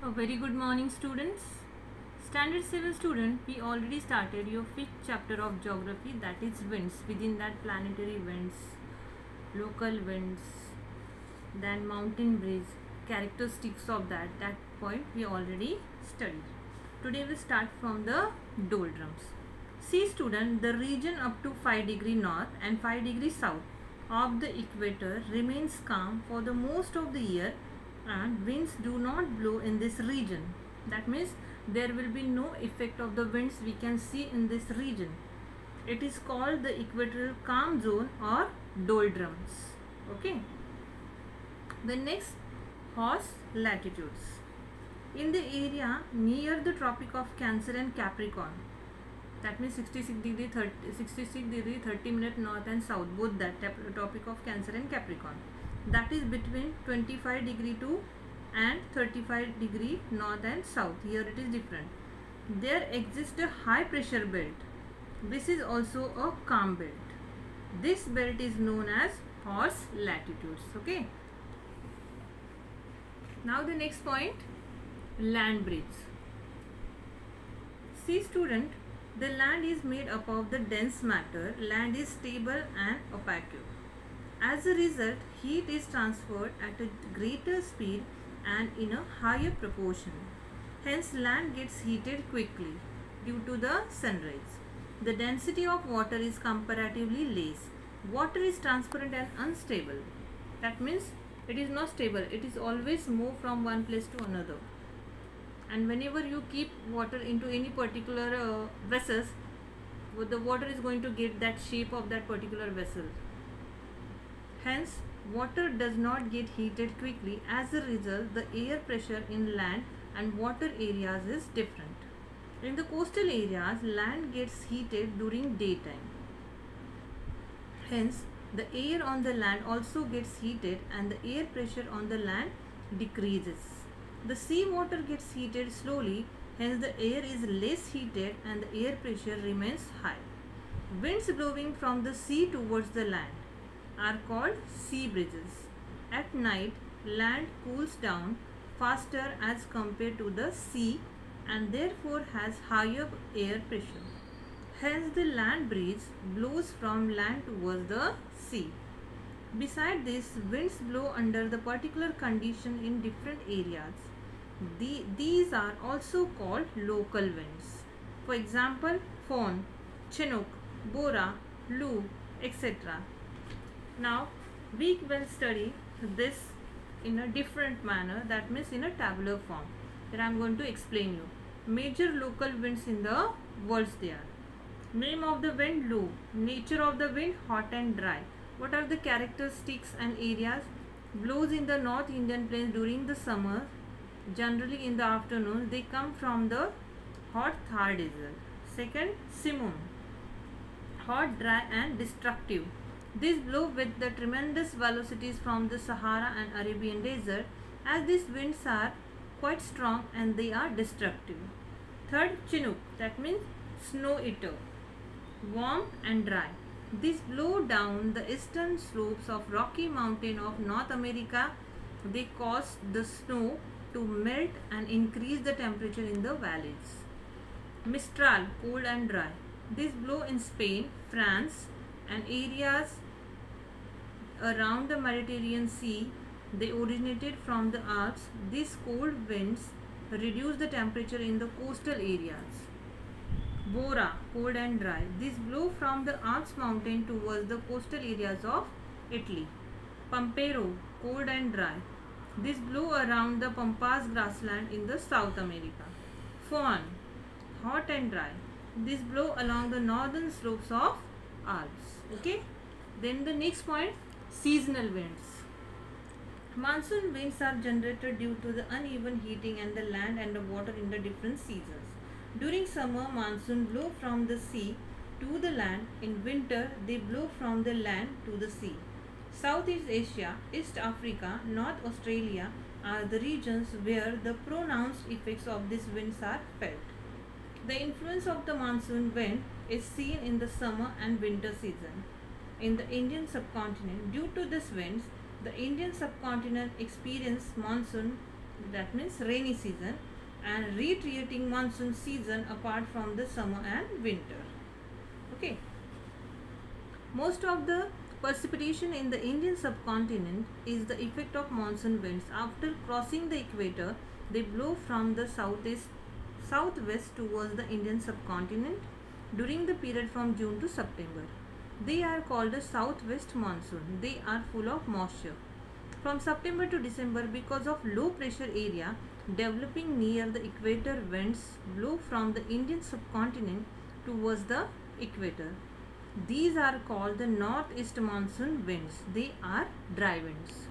A very good morning, students. Standard 7 student, we already started your 5th chapter of geography, that is winds. Within that, planetary winds, local winds, then mountain breeze, characteristics of that point we already studied. Today we start from the doldrums. See student, the region up to 5° north and 5° south of the equator remains calm for the most of the year, and winds do not blow in this region. That means there will be no effect of the winds we can see in this region. It is called the equatorial calm zone or doldrums. Okay. The next, horse latitudes. In the area near the Tropic of Cancer and Capricorn, that means 66° 30' north and south, both that Tropic of Cancer and Capricorn, that is between 25° to and 35° north and south. Here it is different. There exists a high pressure belt. This is also a calm belt. This belt is known as horse latitudes. Okay. Now the next point, land bridge. See student, the land is made up of the dense matter. Land is stable and opaque. As a result, heat is transferred at a greater speed and in a higher proportion. Hence, land gets heated quickly due to the sunrise. The density of water is comparatively less. Water is transparent and unstable. That means it is not stable. It is always move from one place to another. And whenever you keep water into any particular vessels, the water is going to get that shape of that particular vessel. Hence, water does not get heated quickly. As a result, the air pressure in land and water areas is different. In the coastal areas, land gets heated during daytime. Hence, the air on the land also gets heated and the air pressure on the land decreases. The sea water gets heated slowly, hence the air is less heated and the air pressure remains high. Winds blowing from the sea towards the land are called sea breezes. At night, land cools down faster as compared to the sea and therefore has higher air pressure. Hence, the land breeze blows from land towards the sea. Besides this, winds blow under the particular condition in different areas. These are also called local winds. For example, Fohn, Chinook, Bora, Lu, etc. Now, we will study this in a different manner, that means in a tabular form. Then I am going to explain you. Major local winds in the world they are. Name of the wind, Lu. Nature of the wind, hot and dry. What are the characteristics and areas? Blows in the North Indian plains during the summer, generally in the afternoon. They come from the hot Thar desert. Second, Simoon. Hot, dry and destructive. These blow with the tremendous velocities from the Sahara and Arabian desert, as these winds are quite strong and they are destructive. Third, Chinook, that means snow eater. Warm and dry. These blow down the eastern slopes of Rocky Mountain of North America. They cause the snow to melt and increase the temperature in the valleys. Mistral, cold and dry. These blow in Spain, France and areas around the Mediterranean Sea. They originated from the Alps. These cold winds reduce the temperature in the coastal areas. Bora, cold and dry. These blow from the Alps mountain towards the coastal areas of Italy. Pampero, cold and dry. These blow around the Pampas grassland in the South America. Fohn, hot and dry. These blow along the northern slopes of Alps. Okay. Then the next point, seasonal winds. Monsoon winds are generated due to the uneven heating and the land and the water in the different seasons. During summer, monsoon blow from the sea to the land. In winter, they blow from the land to the sea. Southeast Asia, East Africa, North Australia are the regions where the pronounced effects of these winds are felt. The influence of the monsoon wind is seen in the summer and winter season. In the Indian subcontinent, due to these winds, the Indian subcontinent experiences monsoon that means rainy season, and retreating monsoon season apart from the summer and winter. Okay. Most of the precipitation in the Indian subcontinent is the effect of monsoon winds. After crossing the equator, they blow from the southwest towards the Indian subcontinent during the period from June to September. They are called the southwest monsoon. They are full of moisture. From September to December, because of low pressure area developing near the equator, winds blow from the Indian subcontinent towards the equator. These are called the northeast monsoon winds. They are dry winds.